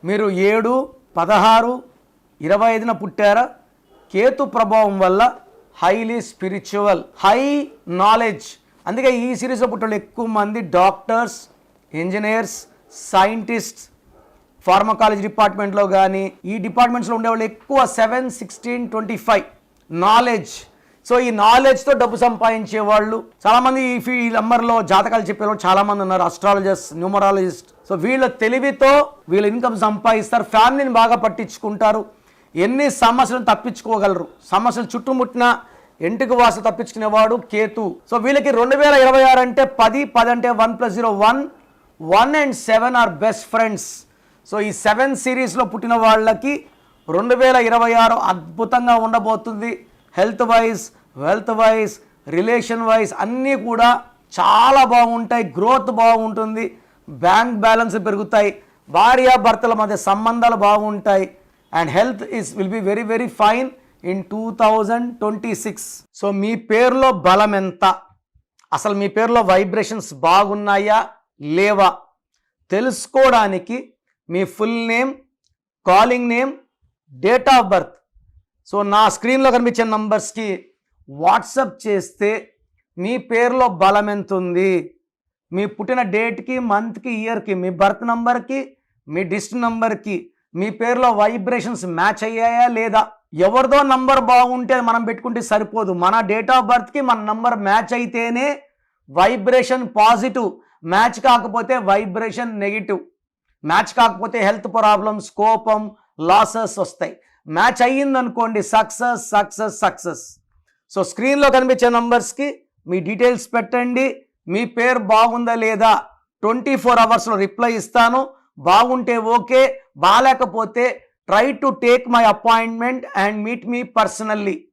మీరు 7, 16, 25న పుట్టారా? కేతు ప్రభావం వల్ల హైలీ స్పిరిచువల్, హై నాలెడ్జ్. అందుకే ఈ సిరీస్లో పుట్టిన ఎక్కువ మంది డాక్టర్స్, ఇంజనీర్స్, సైంటిస్ట్, ఫార్మకాలజీ డిపార్ట్మెంట్లో కానీ ఈ డిపార్ట్మెంట్స్లో ఉండేవాళ్ళు ఎక్కువ 7, 16, 25 నాలెడ్జ్. సో ఈ నాలెడ్జ్తో డబ్బు సంపాదించే వాళ్ళు చాలామంది ఈ నంబర్లో జాతకాలు చెప్పేవాళ్ళు చాలామంది ఉన్నారు, అస్ట్రాలజిస్ట్, న్యూమరాలజిస్ట్. సో వీళ్ళ తెలివితో వీళ్ళ ఇన్కమ్ సంపాదిస్తారు, ఫ్యామిలీని బాగా పట్టించుకుంటారు, ఎన్ని సమస్యలను తప్పించుకోగలరు. సమస్యలు చుట్టుముట్టిన ఇంటికి వాసు తప్పించుకునేవాడు కేతు. సో వీళ్ళకి 2026 అంటే 10 అంటే 1 + 0 1, 1 and 7 are best friends. So ఈ 7 సిరీస్లో పుట్టిన వాళ్ళకి 2026 అద్భుతంగా ఉండబోతుంది. Health wise, wealth wise, relation wise అన్నీ కూడా చాలా బాగుంటాయి. గ్రోత్ బాగుంటుంది, బ్యాంక్ బ్యాలెన్స్ పెరుగుతాయి, భార్యాభర్తల మధ్య సంబంధాలు బాగుంటాయి, and health will be very very fine in 2026. So మీ పేరులో బలం ఎంత, అసలు మీ పేరులో వైబ్రేషన్స్ బాగున్నాయా లేవా తెలుసుకోవడానికి మీ full name, calling name, date of birth so నా స్క్రీన్లో కనిపించే నంబర్స్కి వాట్సప్ చేస్తే మీ పేరులో బలం ఎంత ఉంది, మీ పుట్టిన డేట్కి, మంత్కి, ఇయర్కి, మీ బర్త్ నంబర్కి, మీ డిస్ట్రిక్ట్ నంబర్కి మీ పేరులో వైబ్రేషన్స్ మ్యాచ్ అయ్యాయా లేదా. ఎవరిదో నంబర్ బాగుంటే మనం పెట్టుకుంటే సరిపోదు, మన డేట్ ఆఫ్ బర్త్కి మన నంబర్ మ్యాచ్ అయితేనే వైబ్రేషన్ పాజిటివ్, మ్యాచ్ కాకపోతే వైబ్రేషన్ నెగిటివ్. మ్యాచ్ కాకపోతే హెల్త్ ప్రాబ్లమ్స్, కోపం, లాసెస్ వస్తాయి. మ్యాచ్ అయ్యిందనుకోండి సక్సెస్ సక్సెస్ సక్సెస్. సో స్క్రీన్లో కనిపించే నంబర్స్కి మీ డీటెయిల్స్ పెట్టండి, మీ పేరు బాగుందా లేదా 24 అవర్స్లో రిప్లై ఇస్తాను. బాగుంటే ఓకే, బాగాలేకపోతే try to take my appointment and meet me personally.